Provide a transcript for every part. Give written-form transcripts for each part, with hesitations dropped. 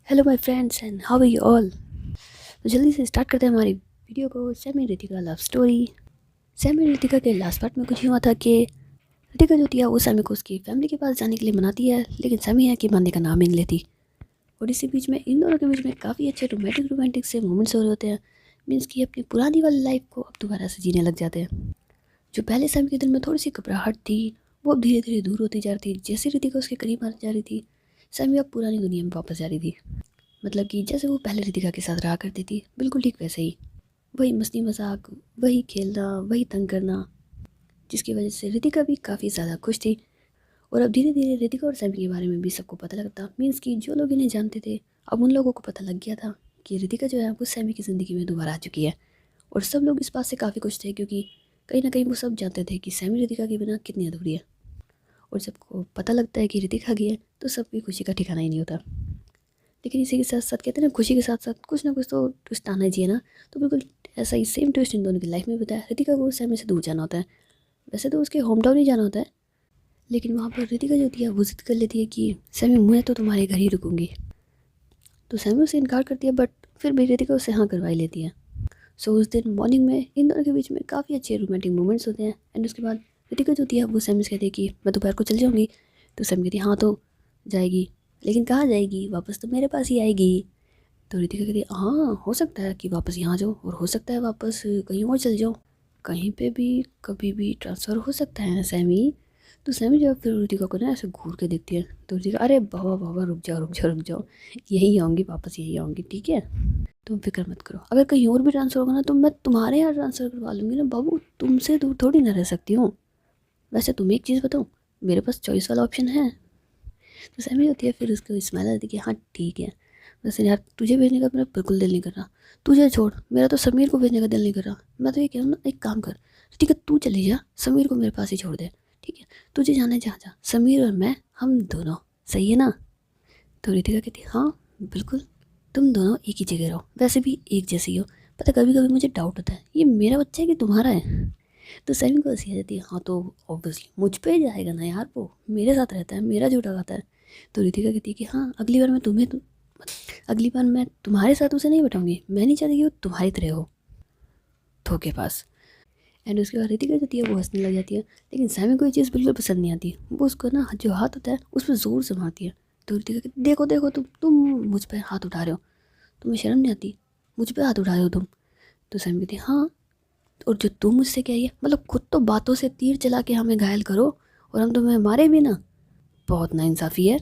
Hello my friends and how are you all. तो जल्दी से स्टार्ट करते हैं हमारी वीडियो को। Sammy Ritika love story. Sammy Ritika के लास्ट पार्ट में कुछ यूँ था कि रितिका जो थी वो सैमी को उसकी फैमिली के पास जाने के लिए मनाती है, लेकिन सैमी है कि मानने का नाम ही नहीं लेती। और इसी बीच में इन दोनों के बीच में काफ़ी अच्छे रोमांटिक से मोमेंट्स हो रहे होते हैं। मीन्स कि अपनी पुरानी वाली लाइफ को अब दोबारा से जीने लग जाते हैं। जो पहले सैमी के दिल में थोड़ी सी घबराहट थी वो अब धीरे धीरे दूर होती जा रही थी। जैसे रितिका उसके करीब आती जा रही थी, सैमी अब पुरानी दुनिया में वापस जा रही थी। मतलब कि जैसे वो पहले रितिका के साथ रहा करती थी, बिल्कुल ठीक वैसे ही। वही मस्ती मजाक, वही खेलना, वही तंग करना, जिसकी वजह से रितिका भी काफ़ी ज़्यादा खुश थी। और अब धीरे धीरे रितिका और सैमी के बारे में भी सबको पता लगता। मीन्स कि जो लोग इन्हें जानते थे, अब उन लोगों को पता लग गया था कि रितिका जो है वो सैमी की ज़िंदगी में दोबारा आ चुकी है। और सब लोग इस बात से काफ़ी खुश थे, क्योंकि कहीं ना कहीं वो सब जानते थे कि सैमी रितिका के बिना कितनी अधूरी है। और सबको पता लगता है कि रितिका गई है तो सबकी खुशी का ठिकाना ही नहीं होता। लेकिन इसी के साथ साथ कहते हैं ना, खुशी के साथ साथ कुछ ना कुछ तो ट्विस्ट आना चाहिए ना। तो बिल्कुल ऐसा ही सेम ट्विस्ट इन दोनों की लाइफ में बताया। रितिका को सैमी से दूर जाना होता है। वैसे तो उसके होम टाउन ही जाना होता है, लेकिन वहाँ पर रितिका जो होती है वो जिद कर लेती है कि सैमी मैं तो तुम्हारे घर ही रुकूंगी। तो सैमी उसे इनकार करती है, बट फिर भी रितिका उससे हाँ करवाई लेती है। सो उस दिन मॉर्निंग में इन दोनों के बीच में काफ़ी अच्छे रोमांटिक मोमेंट्स होते हैं। एंड उसके बाद रितिका जो होती है वो सैमी से कहती है कि मैं दोपहर को चल जाऊँगी। तो सैमी कहती है हाँ तो जाएगी, लेकिन कहाँ जाएगी, वापस तो मेरे पास ही आएगी। तो रितिका कहती है हाँ हो सकता है कि वापस यहाँ जाओ, और हो सकता है वापस कहीं और चल जाओ। कहीं पे भी कभी भी ट्रांसफ़र हो सकता है ना सैमी। तो सैमी जो है फिर रितिका को ना ऐसे घूर के देखती है। तो रितिका अरे बाबा बाबा रुक जाओ रुक जाओ रुक जाओ, यही आऊँगी वापस, यही आऊँगी, ठीक है, तुम फिक्र मत करो। अगर कहीं और भी ट्रांसफ़र होगा ना तो मैं तुम्हारे यहाँ ट्रांसफ़र करवा लूँगी ना बाबू, तुमसे दूर थोड़ी ना रह सकती हूँ। वैसे तुम एक चीज़ बताओ, मेरे पास चॉइस वाला ऑप्शन है। तो सैमी होती है फिर उसको स्माइल आती है कि हाँ ठीक है। वैसे यार तुझे भेजने का मेरा बिल्कुल दिल नहीं कर रहा, तुझे छोड़, मेरा तो समीर को भेजने का दिल नहीं कर रहा। मैं तो ये कह रहा हूँ ना, एक काम कर, ठीक है तू चली जा, समीर को मेरे पास ही छोड़ दे, ठीक है, तुझे जाना है जहाँ जा, समीर और मैं हम दोनों, सही है ना। तो रितिका कहती हाँ बिल्कुल, तुम दोनों एक ही जगह रहो, वैसे भी एक जैसे ही हो। पता कभी कभी मुझे डाउट होता है ये मेरा बच्चा है कि तुम्हारा है। तो सैमी को हंसी आ जाती है, हाँ तो ऑब्वियसली मुझ पे ही जाएगा ना यार, वो मेरे साथ रहता है, मेरा झूठा खाता है। तो रितिका कहती है कि हाँ अगली बार मैं तुम्हारे साथ उसे नहीं बैठाऊंगी, मैं नहीं चाहती कि वो तुम्हारी तरह हो धोखेबाज। एंड उसके बाद रितिका जो होती है वो हंसने लग जाती है। लेकिन सैमी को ये चीज़ बिल्कुल पसंद नहीं आती। वो उसको ना जो हाथ होता है उस पर ज़ोर से मारती है। तो रितिका कहती देखो देखो तुम मुझ पर हाथ उठा रहे हो, तुम्हें शर्म नहीं आती, मुझ पर हाथ उठा रहे हो तुम। तो सैमी कहती हाँ, और जो तुम मुझसे कह रही है, मतलब खुद तो बातों से तीर चला के हमें घायल करो और हम तुम्हें मारे भी ना, बहुत नाइंसाफ़ी है।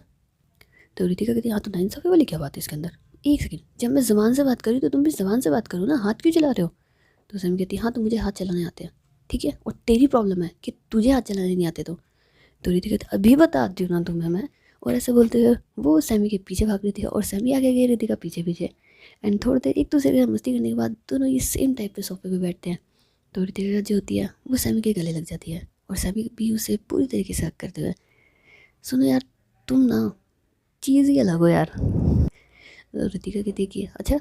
तो रितिका कहती हाँ तो नाइंसाफ़ी वाली क्या बात है इसके अंदर। एक सेकंड, जब मैं ज़बान से बात कर रही तो तुम भी ज़बान से बात करो ना, हाथ क्यों चला रहे हो। तो सैमी कहती हाँ तो मुझे हाथ चलाने आते हैं, ठीक है, और तेरी प्रॉब्लम है कि तुझे हाथ चलाने नहीं आते। तो रितिका कहती अभी बताती हूँ ना तुम्हें मैं। और ऐसे बोलते हुए वो सैमी के पीछे भाग रही थी और सैमी आगे गई रितिका पीछे पीछे। एंड थोड़ी देर एक दूसरे के साथ मस्ती करने के बाद दोनों ये सेम टाइप के सोफे पे बैठते हैं। तो रितिका जो होती है वो सैमी के गले लग जाती है, और सैमी भी उसे पूरी तरीके से हक करते हुए, सुनो यार तुम ना चीज़ ही अलग हो यार। तो रितिका कहती है कि अच्छा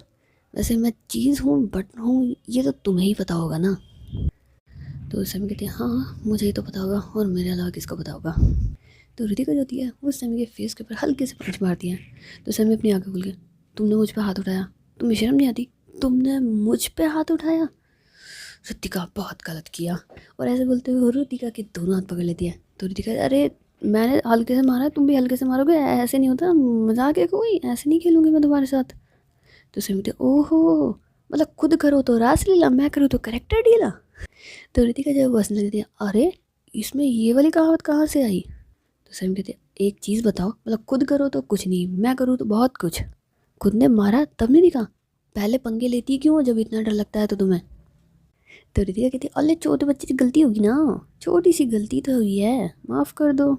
वैसे मैं चीज़ हूँ बट हूँ ये तो तुम्हें ही पता होगा ना। तो सैमी कहती है हाँ मुझे ही तो पता होगा, और मेरे अलावा किसको पता होगा। तो रितिका जो होती है वो सैमी के फेस के ऊपर हल्के से पंच मारती है। तो सैमी अपनी आंखें खोल के, तुमने मुझ पर हाथ उठाया, तुम्हें शर्म नहीं आती, तुमने मुझ पे हाथ उठाया। रितिका बहुत गलत किया। और ऐसे बोलते हुए रितिका के दोनों हाथ पकड़ लेती है। तो रितिका अरे मैंने हल्के से मारा है, तुम भी हल्के से मारोगे, ऐसे नहीं होता, मजाक है कोई, ऐसे नहीं खेलूंगी मैं तुम्हारे साथ। तो सैमी कहती ओहो, मतलब खुद करो तो रासलीला, मैं करूँ तो करेक्टर डीला। तो रितिका जब हंसने लगती है, अरे इसमें ये वाली कहावत कहाँ से आई। तो सैमी कहती है एक चीज़ बताओ, मतलब खुद करो तो कुछ नहीं, मैं करूँ तो बहुत कुछ। खुद ने मारा तब नहीं दिखा, पहले पंगे लेती क्यों हो जब इतना डर लगता है तो तुम्हें। तो रितिका कहती है अरे छोटे बच्चे से गलती होगी ना, छोटी सी गलती तो हुई है, माफ़ कर दो।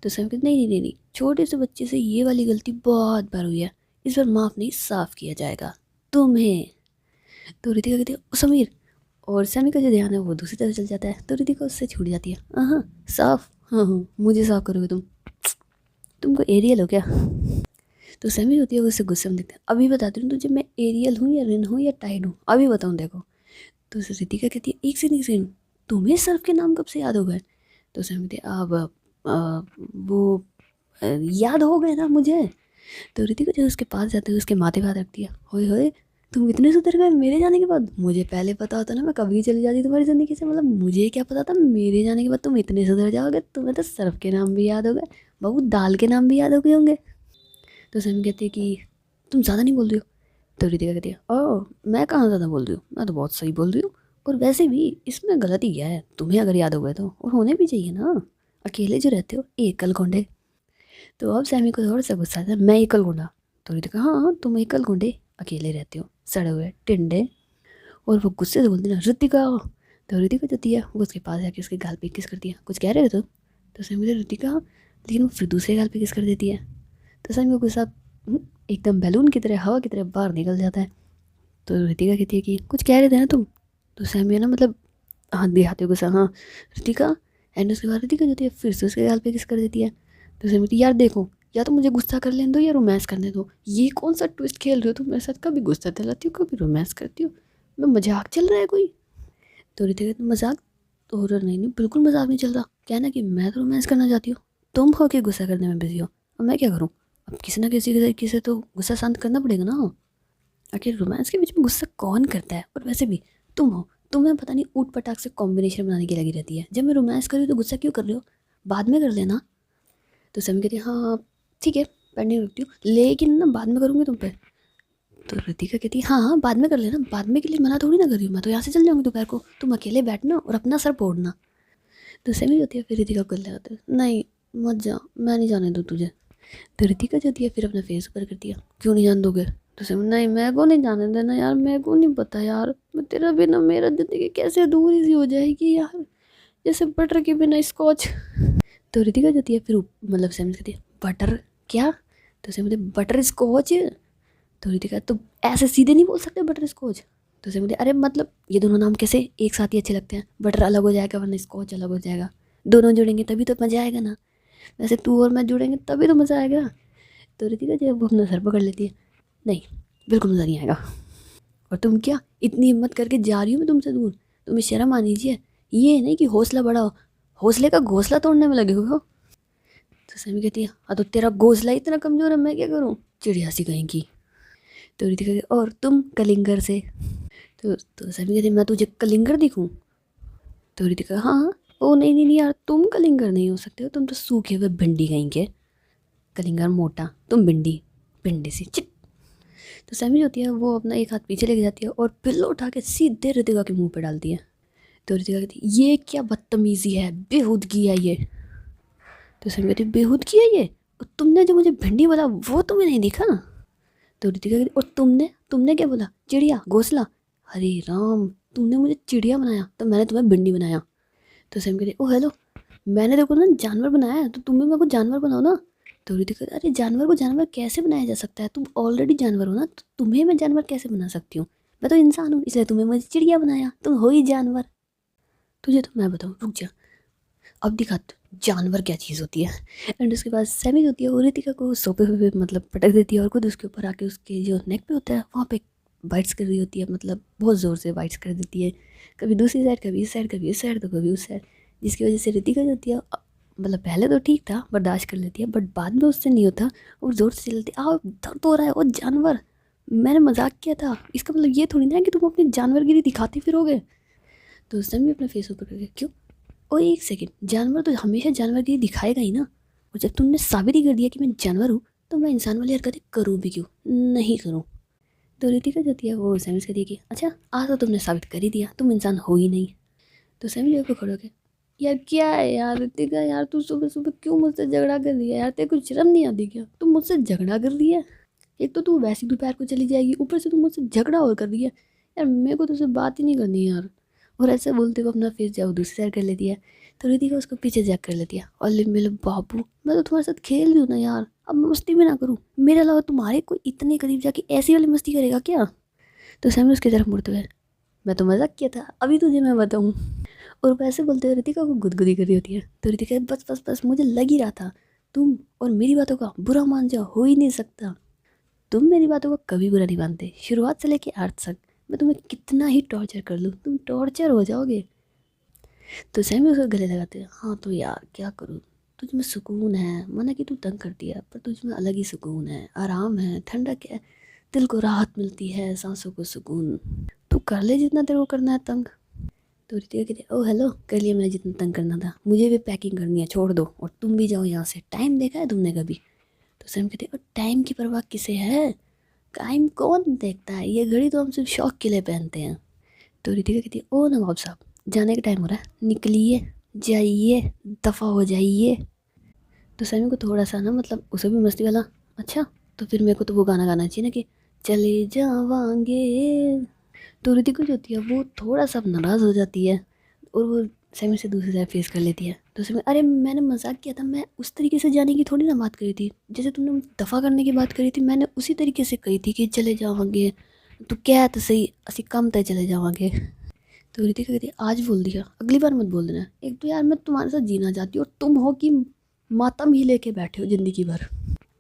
तो सैमी कहती नहीं, छोटे से बच्चे से ये वाली गलती बहुत बार हुई है, इस बार माफ़ नहीं साफ किया जाएगा तुम्हें। तो रितिका कहती है "ओ, समीर", और सैमी का जो ध्यान है वो दूसरी तरफ चल जाता है। तो रितिका उससे छूट जाती है। हाँ साफ, हाँ मुझे साफ करोगे तुमको एरियल हो क्या। तो सैमी होती है वो उससे गुस्से में देखते हैं, अभी बताती हूँ तुझे मैं एरियल हूँ या रिन हूँ या टाइड हूँ, अभी बताऊँ देखो। तो उसे रितिका कहती है एक सेकंड, तुम्हें सर्फ के नाम कब से याद हो गए। तो सैमी कहती है अब वो याद हो गए ना मुझे, तो ऋतिका जो उसके पास जाते हुए उसके माथे पे हाथ रखती है। होए होए, तुम इतने सुधर गए मेरे जाने के बाद। मुझे पहले पता होता ना मैं कभी चली जाती तुम्हारी ज़िंदगी से। मतलब मुझे क्या पता था मेरे जाने के बाद तुम इतने सुधर जाओगे। तुम्हें तो सर्फ के नाम भी याद हो गए, बहू दाल के नाम भी याद हो गए होंगे। तो सैम कहते कि तुम ज़्यादा नहीं बोल रही हो। तो ऋतिका कहती है ओह मैं कहाँ ज़्यादा बोल रही हूँ, मैं तो बहुत सही बोल रही हूँ। और वैसे भी इसमें गलती क्या है, तुम्हें अगर याद हो गए तो, और होने भी चाहिए ना, अकेले जो रहते हो एकल कोंडे। तो अब सैमी को थोड़ा सा गुस्सा आता है, मैं एकल कोंडा। तो ऋतिका हाँ तुम एकल कोंडे अकेले रहते हो सड़े हुए टिंडे। और वो गुस्से से बोलती ना ऋतिका। तो ऋतिका जो है वो उसके पास जाके उसके गाल पे किस करती है, कुछ कह रहे हो तो सैमी बोलती ऋतिका, लेकिन वो फिर दूसरे गाल पे किस कर देती है। तो सैमी को गुस्सा एकदम बैलून की तरह हवा की तरह बाहर निकल जाता है। तो ऋतिका कहती है कि कुछ कह रहे थे ना तुम। तो सैमी है ना मतलब हाथ भी हाथ गुस्सा हाँ ऋतिका। एंड उसके बाद ऋतिका जो है फिर से उसके गाल पे किस कर देती है। तो सैमी कहती यार देखो, या तो मुझे गुस्सा कर लेने दो या रोमांस करने दो। ये कौन सा ट्विस्ट खेल रहे हो तुम मेरे साथ, कभी गुस्सा दिलाती हो कभी रोमांस करती हो। मैं मजाक चल रहा है कोई। तो ऋतिका कहती मजाक तो हो रहा नहीं नहीं बिल्कुल मजाक नहीं चल रहा। कहना कि मैं तो रोमांस करना चाहती हूँ, तुम हो के गुस्सा करने में बिजी हो, अब मैं क्या करूँ। अब किसी ना किसी के तरीके से तो गुस्सा शांत करना पड़ेगा ना। आखिर रोमांस के बीच में गुस्सा कौन करता है। और वैसे भी तुम हो, तुम्हें पता नहीं ऊट पटाख से कॉम्बिनेशन बनाने की लगी रहती है। जब मैं रोमांस कर रही हूँ तो गुस्सा क्यों कर रहे हो, बाद में कर लेना। तो समी कहती है हाँ ठीक है पेंडिंग रखती हूँ, लेकिन ना बाद में करूँगी तुम पे। तो ऋतिका कहती है हाँ हाँ बाद में कर लेना, बाद में के लिए मना थोड़ी ना कर रही हूँ, मैं तो यहाँ से चल जाऊँगी दोपहर को, तुम अकेले बैठना और अपना सर फोड़ना। तो समी होती है फिर ऋतिका को ले आते नहीं मत जा, मैं नहीं जाने दूँ तुझे। तो ऋतिका जो है फिर अपना फेस ऊपर करती है, क्यों नहीं जान दोगे। तो सैम नहीं मेरे को नहीं जाने देना यार, मेरे को नहीं पता यार, मैं तेरा बिना मेरा ज़िंदगी कैसे अधूरी सी हो जाएगी यार, जैसे बटर के बिना स्कॉच। तो ऋतिका जो है फिर मतलब सैम से कहती है बटर क्या। तो सैम बोलते बटर स्कॉच। तो ऋतिका तो ऐसे सीधे नहीं बोल सकते बटर स्कॉच। तो सैम बोलते अरे मतलब ये दोनों नाम कैसे एक साथ ही अच्छे लगते हैं, बटर अलग हो जाएगा वरना स्कॉच अलग हो जाएगा, दोनों जुड़ेंगे तभी तो मज़ा आएगा ना, वैसे तू और मैं जुड़ेंगे तभी तो मज़ा आएगा। तो ऋतिका जो है वो अपना सर पकड़ लेती है, नहीं बिल्कुल मज़ा नहीं आएगा। और तुम क्या इतनी हिम्मत करके जा रही हो मैं तुमसे दूर, तुम्हें शर्म आनी चाहिए, ये नहीं कि हौसला बढ़ाओ, हौसले का घोंसला तोड़ने में लगे हुए हो। तो समी कहती है हाँ तो तेरा घोंसला इतना कमज़ोर है मैं क्या करूँ, चिड़िया सी कहीं की। तो ऋतिका कहती और तुम कलिंगर से। तो समी कहती मैं तुझे कलिंगर दिखूँ। तो ऋतिका हाँ ओ नहीं नहीं नहीं यार तुम कलिंगर नहीं हो सकते हो, तुम तो सूखे हुए भिंडी कहीं के, कलिंगर मोटा तुम भिंडी, भिंडी सी चिट। तो सैमी जो होती है वो अपना एक हाथ पीछे लेके जाती है और पिल्लो उठा के सीधे ऋतिका के मुंह पे डालती है। तो ऋतिका कहती है ये क्या बदतमीजी है, बेहूदगी है ये। तो सैमी कहती है बेहूदगी है ये, और तुमने जो मुझे भिंडी बोला वो तुम्हें नहीं दिखा। तो ऋतिका कहती और तुमने तुमने क्या बोला, चिड़िया घोंसला, हरे राम तुमने मुझे चिड़िया बनाया तो मैंने तुम्हें भिंडी बनाया। तो सैमी कहती ओ हेलो मैंने देखो ना जानवर बनाया है तो तुम भी मेरे को जानवर बनाओ ना। तो ऋतिका अरे जानवर को जानवर कैसे बनाया जा सकता है, तुम ऑलरेडी जानवर हो ना, तो तुम्हें मैं जानवर कैसे बना सकती हूँ, मैं तो इंसान हूँ इसलिए तुम्हें मुझे चिड़िया बनाया, तुम हो ही जानवर। तुझे तो मैं बताऊँ रुक जा, अब दिखा जानवर क्या चीज़ होती है। एंड उसके बाद सैमी होती है वो ऋतिका को सोफे पे मतलब पटक देती है और खुद उसके ऊपर आके उसके जो नेक पे होता है वहाँ पे बाइट्स कर रही होती है, मतलब बहुत ज़ोर से बाइट्स कर देती है, कभी दूसरी साइड कभी इस साइड कभी उस साइड तो कभी उस साइड, जिसकी वजह से ऋतिका जो होती है मतलब पहले तो ठीक था बर्दाश्त कर लेती है बट बाद में उससे नहीं होता और ज़ोर से चलती आओ दर्द हो रहा है, वो जानवर मैंने मजाक किया था, इसका मतलब ये थोड़ी ना है कि तुम अपनी जानवरगिरी दिखाते फिरोगे। तो उस टाइम भी अपना फेस ऊपर करके क्यों, और एक सेकंड जानवर तो हमेशा जानवरगिरी दिखाएगा ही ना, और जब तुमने साबित ही कर दिया कि मैं जानवर हूँ तो मैं इंसान वाली हरकतें करूँ भी क्यों, नहीं करूँ। तो ऋतिका जो होती है वो सैमी से कहती है कि अच्छा आज तो तुमने साबित कर ही दिया तुम इंसान हो ही नहीं। तो सैमी जो खड़े होके यार क्या है यार ऋतिका, यार तू सुबह सुबह क्यों मुझसे झगड़ा कर रही है यार, तेरे को शर्म नहीं आती क्या, तुम मुझसे झगड़ा कर रही है, एक तो तू वैसी दोपहर को चली जाएगी ऊपर से तू मुझसे झगड़ा और कर रही है, यार मेरे को तुझसे बात ही नहीं करनी यार। और ऐसे बोलते हुए अपना फेस जाओ दूसरी साइड कर लेती है। तो ऋतिका उसको पीछे जैक कर लेती है और मेरे बाबू मैं तो तुम्हारे साथ खेल रही हूँ ना यार, अब मैं मस्ती भी ना करूँ, मेरे अलावा तुम्हारे कोई इतने करीब जाके ऐसी वाली मस्ती करेगा क्या। तो सैमी उसकी तरफ मुड़ते हुए मैं तो मजाक किया था अभी तुझे मैं बताऊँ। और वैसे बोलते हुए ऋतिका को गुदगुदी कर रही होती है। तो ऋतिका बस बस बस मुझे लग ही रहा था तुम और मेरी बातों का बुरा मान जाओ, हो ही नहीं सकता, तुम मेरी बातों को कभी बुरा नहीं मानते, शुरुआत से लेके आठ तक मैं तुम्हें कितना ही टॉर्चर कर लूँ तुम टॉर्चर हो जाओगे। तो सैमी उसको गले लगाते हैं हाँ तो यार क्या करूँ, तुझ में सुकून है, माना कि तू तंग करती है पर तुझ में अलग ही सुकून है, आराम है, ठंडक है, दिल को राहत मिलती है, सांसों को सुकून। तू कर ले जितना तेरे को करना है तंग। तो रितिका कहती है, ओ हेलो, कर लिया मैंने जितना तंग करना था, मुझे भी पैकिंग करनी है, छोड़ दो और तुम भी जाओ यहाँ से। टाइम देखा है तुमने कभी? तो सैम कहती है, टाइम की परवाह किसे है, टाइम कौन देखता है, ये घड़ी तो हम सिर्फ शौक के लिए पहनते हैं। तो रितिका कहती है, ओ नवाब साहब, जाने का टाइम हो रहा है, निकलिए, जाइए, दफ़ा हो जाइए। तो सैमी को थोड़ा सा ना, मतलब उसे भी मस्ती वाला, अच्छा तो फिर मेरे को तो वो गाना गाना चाहिए ना कि चले जावांगे। तो रितिका जो होती है वो थोड़ा सा नाराज़ हो जाती है और वो सैमी से दूसरी साइड फेस कर लेती है। तो सैमी, अरे मैंने मजाक किया था, मैं उस तरीके से जाने की थोड़ी ना बात करी थी, जैसे तुमने दफ़ा करने की बात करी थी मैंने उसी तरीके से कही थी कि चले जावांगे। तो क्या तो सही, असी कम तय चले जावांगे। तो रितिका कहती है, आज बोल दिया, अगली बार मत बोल देना। एक तो यार मैं तुम्हारे साथ जीना चाहती हूँ और तुम हो कि मातम ही लेके बैठे हो ज़िंदगी भर।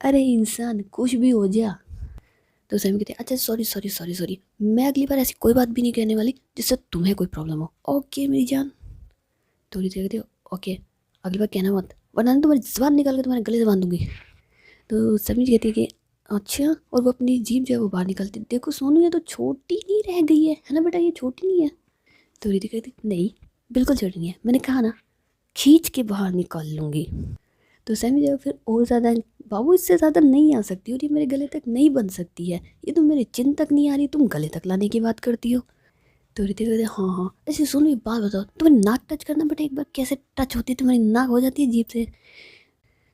अरे इंसान कुछ भी हो जा। तो सैम कहते हैं, अच्छा सॉरी सॉरी सॉरी सॉरी, मैं अगली बार ऐसी कोई बात भी नहीं कहने वाली जिससे तुम्हें कोई प्रॉब्लम हो, ओके मेरी जान। तो रितिका कहती है, ओके अगली बार कहना मत, वरना तुम्हारी ज़बान निकाल के तुम्हारे गले से बांध दूंगी। तो समीर कहती है कि अच्छा, और वो अपनी जीभ जो है वो बाहर निकालती, देखो सोनू ये तो छोटी नहीं रह गई है ना बेटा, ये छोटी नहीं है। तो रितिका कहती, नहीं बिल्कुल छोटी नहीं है, मैंने कहा ना खींच के बाहर निकाल लूँगी। तो सैमी जो है फिर और ज़्यादा, बाबू इससे ज़्यादा नहीं आ सकती और ये मेरे गले तक नहीं बन सकती है, ये तो मेरे चिन तक नहीं आ रही, तुम गले तक लाने की बात करती हो। तो रितिका कहते, हाँ हाँ ऐसे सुनो एक बात बताओ, तुम्हें नाक टच करना बेटा, एक बार कैसे टच होती है तुम्हारी नाक, हो जाती है जीप से।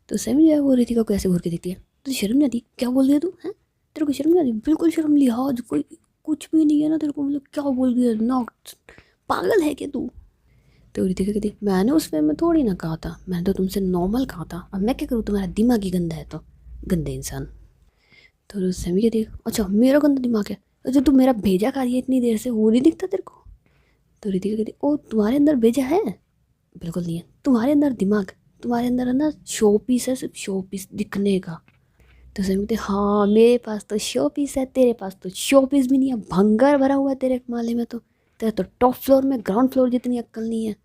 तो सैमी जो है वो रितिका को ऐसे घूर के देखती है, तुझे शर्म नहीं आती, क्या बोल रही है तू, हैं तेरे को शर्म नहीं आती? बिल्कुल शर्म लिहाज कोई कुछ भी नहीं है ना तेरे को, मतलब क्या बोल रही है, नाक, पागल है क्या तू? तो रितिका कहती, मैंने उस वे में थोड़ी ना कहा था, मैंने तो तुमसे नॉर्मल कहा था, अब मैं क्या करूँ, तुम्हारा दिमाग ही गंदा है तो, गंदे इंसान। तो सैमी कहती, अच्छा मेरा गंदा दिमाग है, अच्छा तू मेरा भेजा खा रही है इतनी देर से, वो नहीं दिखता तेरे को? तो रितिका कहती, ओ तुम्हारे अंदर भेजा है? बिल्कुल नहीं है, तुम्हारे अंदर दिमाग, तुम्हारे अंदर है ना शो पीस है, सिर्फ शो पीस दिखने का। तो सैमी कहती, हाँ मेरे पास तो शो पीस है, तेरे पास तो शो पीस भी नहीं है, भंगार भरा हुआ है तेरे माले में तो, तेरे तो टॉप फ्लोर में ग्राउंड फ्लोर जितनी अक्ल नहीं है,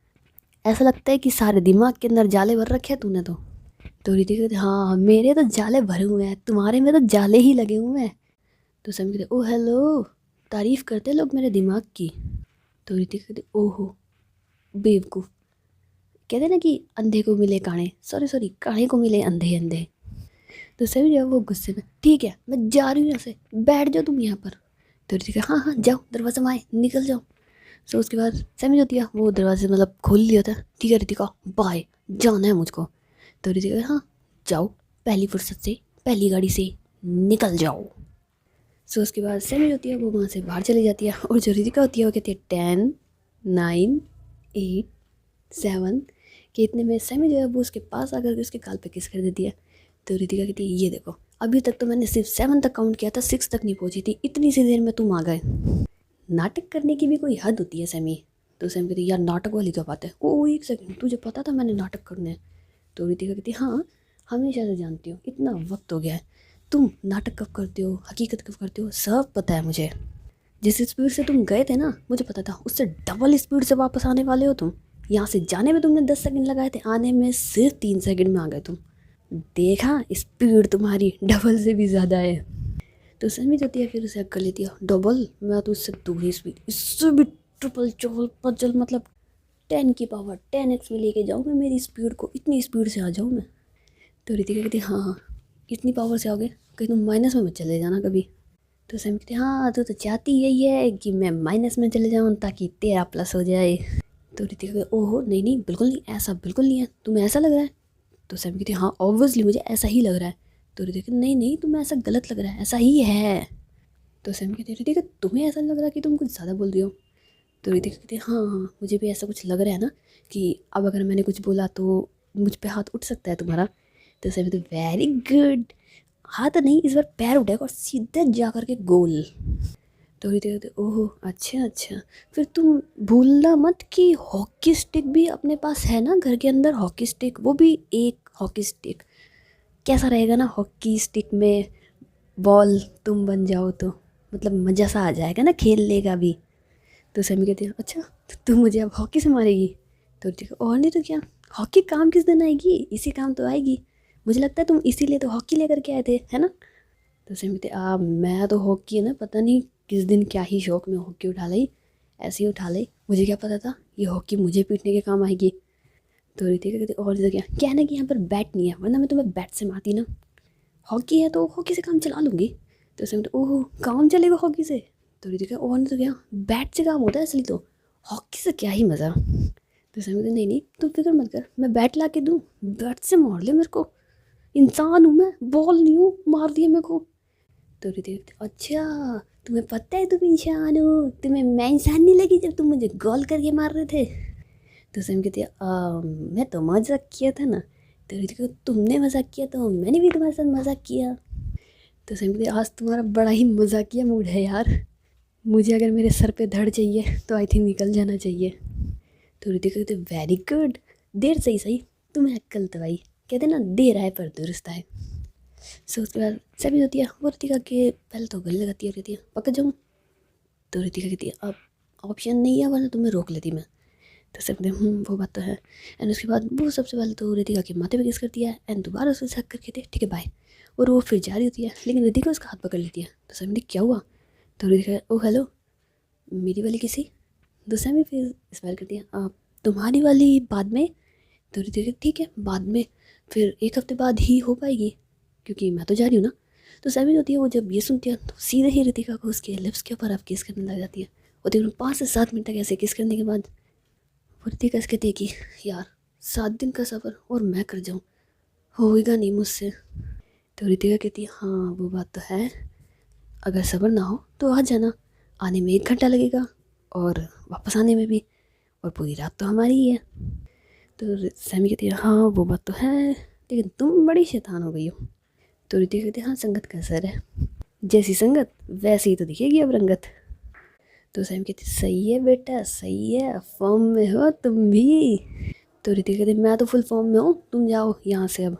ऐसा लगता है कि सारे दिमाग के अंदर जाले भर रखे हैं तूने तो रितिका कहती, हाँ मेरे तो जाले भरे हुए हैं, तुम्हारे में तो जाले ही लगे हुए हैं। तो समी कहते, ओ हेलो, तारीफ करते लोग मेरे दिमाग की। तो रितिका कहती, ओहो बेवकूफ़, कहते ना कि अंधे को मिले काणे, सॉरी सॉरी काणे को मिले अंधे अंधे। तो सभी जो है वो गुस्से में, ठीक है मैं जा रही हूँ यहाँ से, बैठ जाओ तुम यहाँ पर। तो रितिका, हाँ हाँ जाओ, दरवाजा में आए, निकल जाओ। सो उसके बाद सैमी जो होती है वो दरवाजे मतलब खोल लिया था, ठीक है रितिका बाय, जाना है मुझको। तो रितिका, हाँ जाओ, पहली फुर्सत से पहली गाड़ी से निकल जाओ। सो उसके बाद सैमी जो होती है वो वहाँ से बाहर चली जाती है और जो रितिका होती है वो कहती है 10 9 8 7 कि इतने में सैमी जो है वो उसके पास आकर के उसके गाल पे किस कर देती है। तो रितिका कहती है, ये देखो अभी तक तो मैंने सिर्फ 7 तक काउंट किया था, 6 तक नहीं पहुँची थी, इतनी सी देर में तुम आ गए। नाटक करने की भी कोई हद होती है सैमी। तो सैमी कहती, यार नाटक वाली क्या बात है, ओ एक सेकंड, तुझे पता था मैंने नाटक करने हैं? तो रितिका कहती, हाँ हमेशा से जानती हूँ, इतना वक्त हो गया है, तुम नाटक कब करते हो हकीकत कब करते हो सब पता है मुझे। जिस स्पीड से तुम गए थे ना मुझे पता था, उससे डबल स्पीड से वापस आने वाले हो तुम। यहाँ से जाने में तुमने 10 सेकंड लगाए थे, आने में सिर्फ 3 सेकंड में आ गए तुम। देखा स्पीड तुम्हारी डबल से भी ज़्यादा है। तो सैमी होती है फिर उसे कर लेती है, डबल, मैं तो इससे दूरी स्पीड, इससे भी ट्रिपल चौबल पचल, मतलब 10 की पावर 10x में लेके जाऊँ मैं मेरी स्पीड को, इतनी स्पीड से आ जाऊँ मैं। तो रितिका कहती, हाँ हाँ इतनी पावर से आओगे, कहीं तुम माइनस में मत चले जाना कभी। तो सैमी कहती, हाँ तो चाहती यही है कि मैं माइनस में चले जाऊँ ताकि तेरा प्लस हो जाए। तो रितिका कहती, ओहो नहीं नहीं बिल्कुल नहीं, ऐसा बिल्कुल नहीं है, तुम्हें ऐसा लग रहा है? तो सैमी कहती, हाँ ऑब्वियसली मुझे ऐसा ही लग रहा है। तो रितिका, नहीं नहीं तुम्हें ऐसा गलत लग रहा है, ऐसा ही है। तो सैमी कहती, रितिका तुम्हें ऐसा लग रहा है कि तुम कुछ ज़्यादा बोल रही हो? तो रितिका कहती, हाँ हाँ मुझे भी ऐसा कुछ लग रहा है ना कि अब अगर मैंने कुछ बोला तो मुझ पे हाथ उठ सकता है तुम्हारा। तो सैमी कहती, वेरी गुड, हाथ नहीं इस बार पैर उठेगा और सीधे जा कर के गोल। तो रितिका कहती, ओहो अच्छा अच्छा, फिर तुम भूलना मत कि हॉकी स्टिक भी अपने पास है ना घर के अंदर, हॉकी स्टिक, वो भी एक हॉकी स्टिक। कैसा रहेगा ना हॉकी स्टिक में बॉल तुम बन जाओ तो, मतलब मज़ा सा आ जाएगा ना खेलने का भी। तो सैमी कहती है, अच्छा तो तू मुझे अब हॉकी से मारेगी? तो ठीक है, और नहीं तो क्या, हॉकी काम किस दिन आएगी, इसी काम तो आएगी। मुझे लगता है तुम इसीलिए तो हॉकी लेकर के आए थे, है ना। तो सैमी कहती मैं तो हॉकी है ना, पता नहीं किस दिन क्या ही शौक में हॉकी उठा ली, ऐसे ही उठा ली, मुझे क्या पता था ये हॉकी मुझे पीटने के काम आएगी। तो रितिका कहती और क्या है ना कि यहाँ पर बैट नहीं है, वरना मैं तुम्हें बैट से मारती ना, हॉकी है तो हॉकी से काम चला लूँगी। तो सैमी ओह काम चलेगा हॉकी से। तो रितिका और नहीं तो क्या, बैट से काम होता है असली, तो हॉकी से क्या ही मज़ा। तो सैमी कहती नहीं नहीं तुम फिक्र मत कर, मैं बैट ला के दूँ, बैट से मार ले मेरे को, इंसान हूँ मैं, बॉल नहीं हूँ, मार दिया मेरे को। तो ऋतिक अच्छा तुम्हें पता है तुम इंसान हो, तुम्हें मैं इंसान नहीं लगी जब तुम मुझे गोल करके मार रहे थे। तो सैम कहती है मैं तो मजाक किया था ना। तो ऋतिक तुमने मजाक किया तो मैंने भी तुम्हारे साथ मजाक किया। तो सैम कहती आज तुम्हारा बड़ा ही मजाकिया मूड है यार, मुझे अगर मेरे सर पे धड़ चाहिए तो आई थिंक निकल जाना चाहिए। तो ऋतिक कहते वेरी गुड, देर सही सही, तुम्हें अक्ल तो आई, कहते ना देर आए पर दुरुस्त आए। सो उसके बाद सभी होती है, वो रितिका के पहले तो गले लगाती है, कहती है पकड़ जाऊँ। तो रितिका कहती है अब ऑप्शन नहीं है वरना तुम्हें रोक लेती मैं। तो सब कहते वो बात तो है। एंड उसके बाद वो सबसे पहले तो रितिका के माथे पे किस करती है एंड दोबारा उससे हक करके कहती है ठीक है बाय, और वो फिर जा रही होती है, लेकिन रितिका उसका हाथ पकड़ लेती है। तो सब ने क्या हुआ। तो रितिका ओ हेलो मेरी वाली किसी। तो सैमी फिर स्माइल करती है आप तुम्हारी वाली बाद में। तो रितिका ठीक है बाद में, फिर एक हफ्ते बाद ही हो पाएगी क्योंकि मैं तो जा रही हूँ ना। तो सैमी होती है वो जब ये सुनती है तो सीधे ही रितिका को उसके लिप्स के ऊपर अब किस करने लग जाती है, और तकरीबन 5 से 7 मिनट तक ऐसे किस करने के बाद वो रितिका कहती है कि यार 7 दिन का सफ़र और मैं कर जाऊँ, होएगा नहीं मुझसे। तो रितिका कहती है हाँ वो बात तो है, अगर सब्र ना हो तो आ जाना, आने में 1 घंटा लगेगा और वापस आने में भी, और पूरी रात तो हमारी ही है। तो सैमी कहती है हाँ वो बात तो है, लेकिन तुम बड़ी शैतान हो गई हो। तो रितिका कहती है हाँ संगत का असर है, जैसी संगत वैसी ही तो दिखेगी अब रंगत। तो सैम कहती सही है बेटा सही है, फॉर्म में हो तुम भी। तो रितिका कहती मैं तो फुल फॉर्म में हूँ, तुम जाओ यहाँ से अब।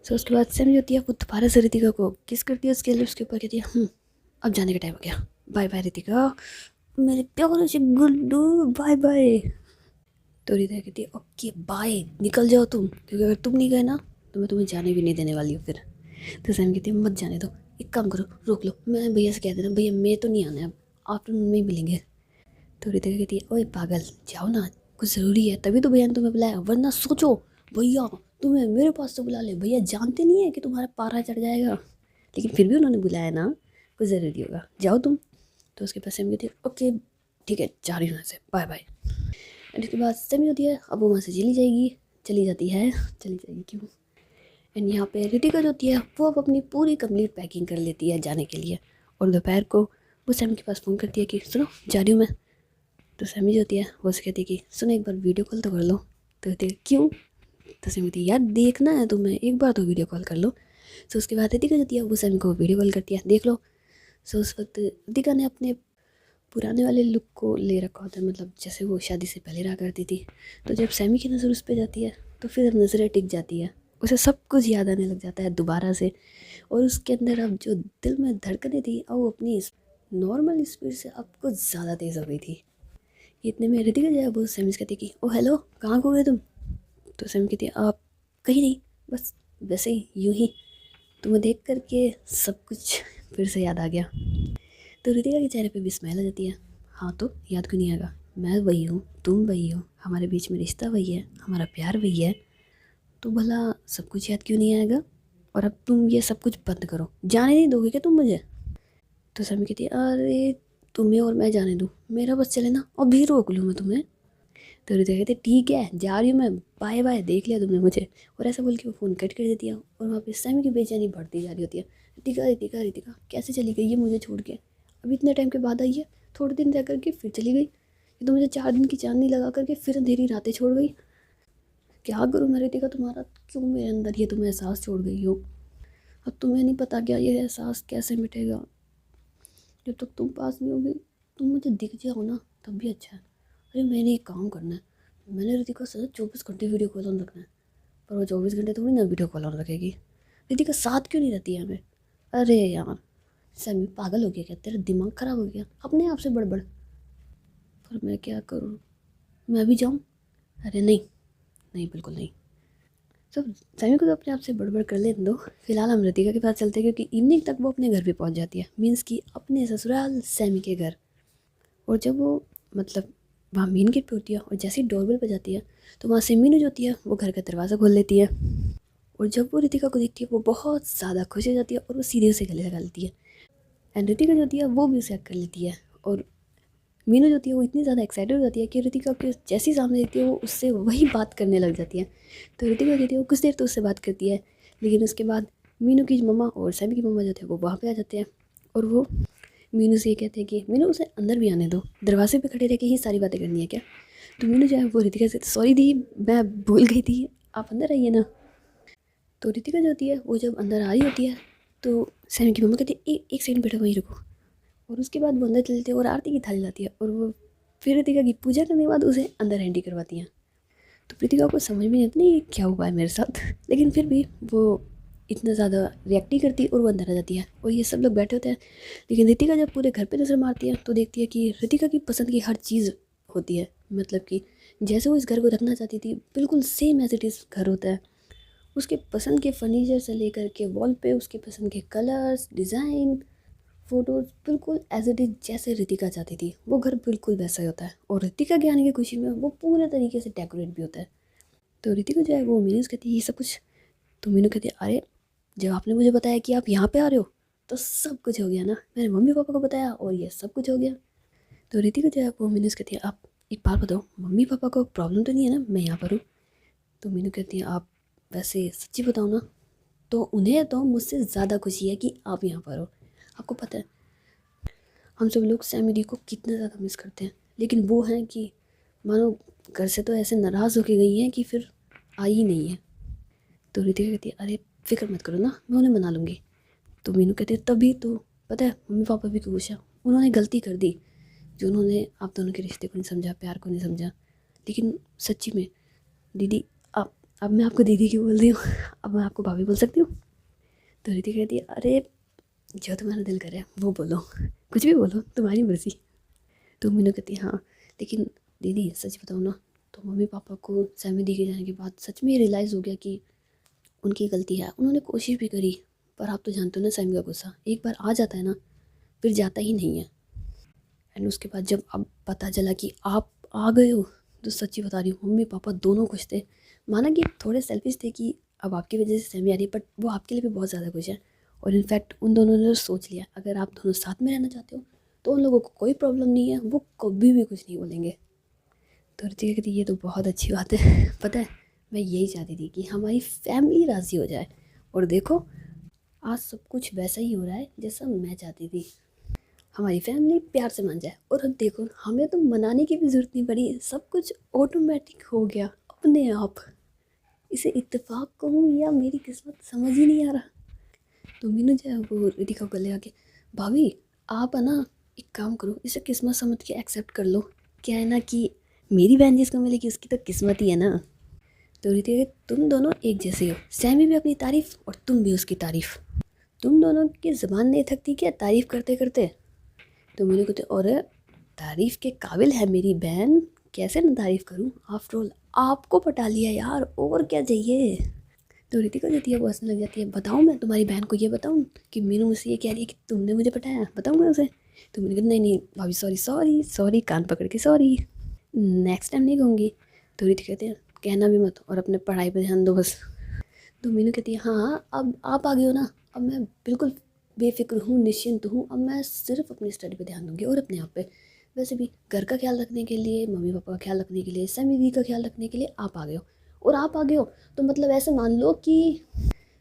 सो उसके बाद सैम जो होती है वो दोबारा से रितिका को किस करती है उसके लिप्स के ऊपर, कहती है अब जाने का टाइम हो गया, बाय बाय रितिका, मेरे प्यारे से गुड्डू बाय बाय। तो रितिका कहती है ओके बाय, निकल जाओ तुम, क्योंकि अगर तुम नहीं गए ना तो मैं तुम्हें जाने भी नहीं देने वाली हूँ फिर। तो सैम कहती है मत जाने दो, एक काम करो रोक लो, मैं भैया से कह देना भैया मैं तो नहीं आना है अब, आफ्टरनून में ही मिलेंगे। तो रितिका कहती है ओए पागल जाओ ना, कुछ ज़रूरी है तभी तो भैया ने तुम्हें बुलाया, वरना सोचो भैया तुम्हें मेरे पास तो बुला ले, भैया जानते नहीं है कि तुम्हारा पारा चढ़ जाएगा, लेकिन फिर भी उन्होंने बुलाया ना, कुछ ज़रूरी होगा जाओ तुम। तो उसके पास सैम कहती है ओके ठीक है जा रही हूँ यहाँ से बाय बाय। एंड उसके बाद सैमी होती है अब वो वहाँ से चली जाएगी, चली जाती है, चली जाएगी क्यों। एंड यहाँ पे रितिका जो होती है वो अब अपनी पूरी कंप्लीट पैकिंग कर लेती है जाने के लिए, और दोपहर को वो सैमी के पास फ़ोन करती है कि सुनो जा रही हूँ मैं। तो सैमी जो होती है वो उससे कहती है कि सुनो एक बार वीडियो कॉल तो कर लो। तो कहती है क्यों। तो सैमी कहती है यार देखना है तुम्हें, एक बार तो वीडियो कॉल कर लो। सो उसके बाद रितिका जो होती है वो सैमी को वीडियो कॉल करती है देख लो। सो उस वक्त रितिका ने अपने पुराने वाले लुक को ले रखा होता है, मतलब जैसे वो शादी से पहले रहा करती थी। तो जब सैमी की नज़र उस पर जाती है तो फिर नज़रें टिक जाती है, उसे सब कुछ याद आने लग जाता है दोबारा से, और उसके अंदर अब जो दिल में धड़कनें थी अब वो अपनी नॉर्मल स्पीड से अब कुछ ज़्यादा तेज़ हो गई थी। इतने में रितिका जो है वो सैमी से कहती कि ओ हेलो कहाँ को गए तुम। तो सैमी कहती आप कहीं नहीं, बस वैसे ही यूँ ही तुम्हें देख करके सब कुछ फिर से याद आ गया। तो रितिका के चेहरे पे भी स्माइल आ जाती है, हाँ तो याद क्यों नहीं आएगा, मैं वही हूँ तुम वही हो, हमारे बीच में रिश्ता वही है, हमारा प्यार वही है, तो भला सब कुछ याद क्यों नहीं आएगा। और अब तुम ये सब कुछ बंद करो, जाने नहीं दोगे क्या तुम मुझे। तो समी कहती है अरे तुम्हें और मैं जाने दूँ, मेरा बस चले ना अभी रोक लूँ मैं तुम्हें। तो रितिका कहती ठीक है जा रही हूँ मैं, बाय बाय, देख लिया तुमने मुझे। और ऐसा बोल के वो फ़ोन कट कर देती है, और वहाँ पे सैमी की बेचैनी बढ़ती जा रही होती है, रितिका रितिका रितिका कैसे चली गई ये मुझे छोड़ के, अभी इतने टाइम के बाद आई है, थोड़े दिन रह करके फिर चली गई, ये तो मुझे 4 दिन की चांदनी लगा करके फिर अंधेरी रातें छोड़ गई। क्या करूँ मैं रितिका तुम्हारा, क्यों मेरे अंदर ये तुम एहसास छोड़ गई हो। अब तुम्हें नहीं पता क्या ये एहसास कैसे मिटेगा, जब तक तुम पास नहीं होगी, तुम मुझे दिख जाओ ना तब भी अच्छा है। अरे मैंने एक काम करना है, मैंने रितिका से 24 घंटे वीडियो कॉल ऑन रखना है, पर वो 24 घंटे थोड़ी ना वीडियो कॉल ऑन रखेगी, रितिका साथ क्यों नहीं रहती है हमें। अरे यार सैमी पागल हो गया क्या, तेरा दिमाग ख़राब हो गया अपने आप से बड़बड़। पर मैं क्या करूँ, मैं भी जाऊँ। अरे नहीं नहीं बिल्कुल नहीं। सब सैमी को तो अपने आप से बड़बड़ कर लेने दो। फिलहाल हम रितिका के पास चलते हैं क्योंकि इवनिंग तक वो अपने घर पे पहुंच जाती है, मीन्स कि अपने ससुराल सैमी के घर। और जब वो मतलब वहाँ मेन गेट पे होती है और जैसे ही डोरबेल बजाती है तो वहाँ से मीनू जो होती है वो घर का दरवाज़ा खोल लेती है। और जब वो रितिका को देखती है वो बहुत ज़्यादा खुश हो जाती है और वो सीधे उसे गले लगा लेती है। एंड रितिका जो होती है वो भी उसे हक कर लेती है। और मीनू जो होती है वो इतनी ज़्यादा एक्साइटेड हो जाती है कि रितिका के जैसे ही सामने देखती है वो उससे वही बात करने लग जाती है। तो रितिका कहती है वो कुछ देर तो उससे बात करती है, लेकिन उसके बाद मीनू की मम्मा और सैमी की मम्मा जो थे वो वहाँ पे आ जाते हैं। और वो मीनू से ये कहते हैं कि मीनू उसे अंदर भी आने दो, दरवाजे पे खड़े रह के ही सारी बातें करनी है क्या। तो मीनू जो है वो रितिका से सॉरी दी, मैं भूल गई थी, आप अंदर आइए ना। तो रितिका जो होती है वो जब अंदर आ रही होती है तो सैमी की मम्मा कहती है एक सेकंड बेटा वहीं रुको। और उसके बाद वो अंदर चलते हैं और आरती की थाली लाती है और वो फिर रितिका की पूजा करने के बाद उसे अंदर एंट्री करवाती हैं। तो रितिका को समझ में नहीं आता ये क्या हुआ है मेरे साथ, लेकिन फिर भी वो इतना ज़्यादा रिएक्ट नहीं करती और वो अंदर आ जाती है और ये सब लोग बैठे होते हैं। लेकिन रितिका जब पूरे घर पे नज़र मारती है तो देखती है कि रितिका की पसंद की हर चीज़ होती है, मतलब कि जैसे वो इस घर को रखना चाहती थी बिल्कुल सेम एज इट इज़ घर होता है। उसके पसंद के फर्नीचर से लेकर के वॉल पे उसके पसंद के कलर्स, डिज़ाइन, फ़ोटोज़ बिल्कुल एज इट इज़ जैसे रितिका चाहती थी वो घर बिल्कुल वैसा ही होता है। और रितिका के आने की खुशी में वो पूरे तरीके से डेकोरेट भी होता है। तो रितिका जो है वो मीनू से कहती है ये सब कुछ। तो मीनू कहती है अरे जब आपने मुझे बताया कि आप यहाँ पे आ रहे हो तो सब कुछ हो गया ना, मैंने मम्मी पापा को बताया और ये सब कुछ हो गया। तो रितिका जो है वो मीनू से कहती है आप एक बात बताओ, मम्मी पापा को प्रॉब्लम तो नहीं है ना मैं यहाँ पर हूँ। तो मीनू कहती है आप वैसे सच्ची बताओ ना, तो उन्हें तो मुझसे ज़्यादा खुशी है कि आप यहाँ पर हो। आपको पता है हम सब लोग सैमी को कितना ज़्यादा मिस करते हैं, लेकिन वो हैं कि मानो घर से तो ऐसे नाराज़ होके गई हैं कि फिर आई ही नहीं है। तो रितिका कहती है अरे फिक्र मत करो ना, मैं उन्हें मना लूँगी। तो मीनू कहती है तभी तो पता है मम्मी पापा भी खुश हैं, उन्होंने गलती कर दी जो उन्होंने आप दोनों के रिश्ते को नहीं समझा, प्यार को नहीं समझा। लेकिन सच्ची में दीदी आप, अब मैं आपको दीदी क्यों बोल रही हूँ अब मैं आपको भाभी बोल सकती हूँ। तो रितिका कहती है अरे जो तुम्हारा दिल करे वो बोलो, कुछ भी बोलो तुम्हारी मर्जी। तो मीनू कहती है हाँ लेकिन दीदी सच बताओ ना, तो मम्मी पापा को सैमी दी के जाने के बाद सच में रियलाइज़ हो गया कि उनकी गलती है। उन्होंने कोशिश भी करी पर आप तो जानते हो ना सैमी का गुस्सा एक बार आ जाता है ना फिर जाता ही नहीं है। एंड उसके बाद जब अब पता चला कि आप आ गए हो तो सच्ची बता रही हूँ मम्मी पापा दोनों खुश थे। माना कि थोड़े सेल्फिश थे कि अब आपकी वजह से सैमी आ रही है, बट वो आपके लिए भी बहुत ज़्यादा खुश है। और इनफैक्ट उन दोनों ने सोच लिया अगर आप दोनों साथ में रहना चाहते हो तो उन लोगों को कोई प्रॉब्लम नहीं है, वो कभी भी कुछ नहीं बोलेंगे। तो रितिका कहती ये तो बहुत अच्छी बात है पता है मैं यही चाहती थी कि हमारी फैमिली राज़ी हो जाए और देखो आज सब कुछ वैसा ही हो रहा है जैसा मैं चाहती थी, हमारी फैमिली प्यार से मान जाए। और अब देखो हमें तो मनाने की भी ज़रूरत नहीं पड़ी, सब कुछ ऑटोमेटिक हो गया अपने आप। इसे इत्तेफाक कहूँ या मेरी किस्मत समझ ही नहीं आ रहा। तो मीनू जो है वो रितिका को ले आके भाभी आप है ना एक काम करो इसे किस्मत समझ के एक्सेप्ट कर लो, क्या है ना कि मेरी बहन जिसको मिलेगी उसकी तो किस्मत ही है ना। तो रितिका तुम दोनों एक जैसे हो, सैमी भी अपनी तारीफ़ और तुम भी उसकी तारीफ़, तुम दोनों की ज़बान नहीं थकती क्या तारीफ़ करते करते। तो मैंने कहते और तारीफ़ के काबिल है मेरी बहन, कैसे ना तारीफ़ करूं, आफ्टर ऑल आपको पटा लिया यार और क्या चाहिए। तो रितिका जो है वो हंसने लग जाती है बताऊँ मैं तुम्हारी बहन को ये बताऊँ कि मीनू मुझसे ये कह रही है कि तुमने मुझे पटाया, बताऊँ मैं उसे। तो मैंने कहा नहीं नहीं भाभी सॉरी सॉरी सॉरी, कान पकड़ के सॉरी, नेक्स्ट टाइम नहीं कहूँगी। तो रितिका कहते हैं कहना भी मत और अपने पढ़ाई पर ध्यान दो बस। तो मीनू कहती है हाँ अब आप आ गए हो ना, अब मैं बिल्कुल बेफिक्र हूँ, निश्चिंत हूँ, अब मैं सिर्फ अपनी स्टडी पे ध्यान दूँगी और अपने आप पे। वैसे भी घर का ख्याल रखने के लिए, मम्मी पापा का ख्याल रखने के लिए, सैमी दी का ख्याल रखने के लिए आप आ गए हो। और आप आ गए हो तो मतलब ऐसे मान लो कि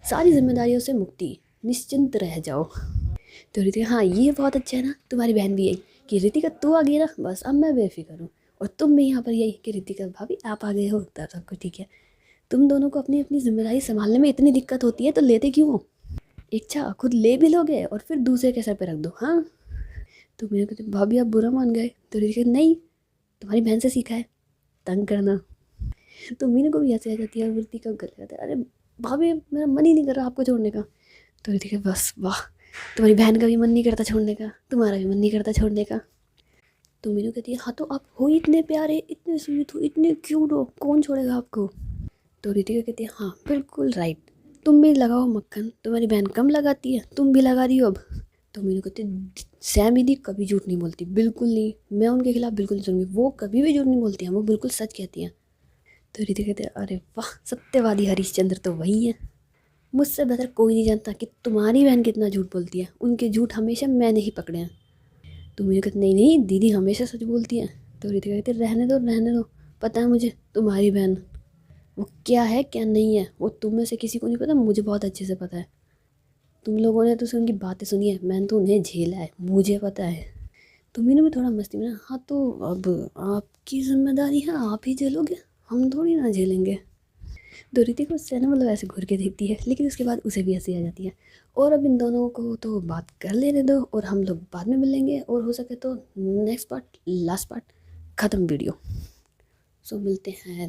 सारी जिम्मेदारियों से मुक्ति, निश्चिंत रह जाओ। तो रितिका हाँ ये बहुत अच्छा है ना, तुम्हारी बहन भी यही कि रितिका तू आ गई ना बस अब मैं बेफिक्र हूँ। और तुम भी यहाँ पर यही कि रितिका भाभी आप आ गए हो तब सब कुछ ठीक है। तुम दोनों को अपनी अपनी जिम्मेदारी संभालने में इतनी दिक्कत होती है तो लेते क्यों हो, इच्छा खुद ले भी लोगे और फिर दूसरे के सर पे रख दो। हाँ तो मेरे कहते भाभी आप बुरा मान गए। तो रितिका नहीं तुम्हारी बहन से सीखा है तंग करना। तो मीनू को भी ऐसे आ जाती है और रितिका गले जाता है अरे भाभी मेरा मन ही नहीं कर रहा आपको छोड़ने का। तो रितिका बस वाह, तुम्हारी बहन का भी मन नहीं करता छोड़ने का, तुम्हारा भी मन नहीं करता छोड़ने का। तो मीनू कहती है हाँ तो आप हो इतने प्यारे, इतने स्वीट हो, इतने क्यूट हो, कौन छोड़ेगा आपको। तो रितिका कहती है हाँ बिल्कुल राइट, तुम भी लगाओ मक्खन, तुम्हारी बहन कम लगाती है, तुम भी लगा रही हो अब। तो मीनू कहती सैम दीदी कभी झूठ नहीं बोलती, बिल्कुल नहीं, मैं उनके खिलाफ बिल्कुल नहीं सुनूंगी, वो कभी भी झूठ नहीं बोलती हैं, वो बिल्कुल सच कहती हैं। तो रितिका कहते हैं अरे वाह, सत्यवादी हरिश्चंद्र तो वही है, मुझसे बेहतर कोई नहीं जानता कि तुम्हारी बहन कितना झूठ बोलती है, उनके झूठ हमेशा मैंने ही पकड़े हैं। तो मुझे कहते नहीं नहीं दीदी हमेशा सच बोलती हैं। तो रितिका कहते रहने दो, पता है मुझे तुम्हारी बहन वो क्या है क्या नहीं है, वो तुम में से किसी को नहीं पता, मुझे बहुत अच्छे से पता है। तुम लोगों ने तो उनकी बातें सुनी है, मैंने तो उन्हें झेला है, मुझे पता है। तो मैंने भी थोड़ा मस्ती में हाँ तो अब आपकी जिम्मेदारी है, आप ही झेलोगे, हम थोड़ी ना झेलेंगे। तो ऋतिक उससे ना मतलब ऐसे घूर के देखती है, लेकिन उसके बाद उसे भी हंसी आ जाती है। और अब इन दोनों को तो बात कर लेने दो, और हम लोग बाद में मिलेंगे, और हो सके तो नेक्स्ट पार्ट, लास्ट पार्ट, ख़त्म वीडियो। सो मिलते हैं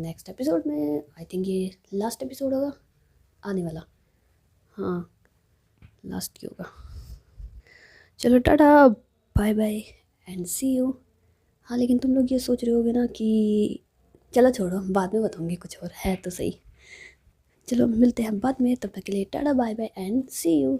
नेक्स्ट एपिसोड में। आई थिंक ये लास्ट एपिसोड होगा आने वाला, हाँ लास्ट ही होगा। चलो tata, bye bye and see you. हाँ लेकिन तुम लोग ये सोच रहे होगे ना कि चलो छोड़ो बाद में बताऊँगी, कुछ और है तो सही। चलो मिलते हैं बाद में, तब तक के लिए tata bye bye and see you.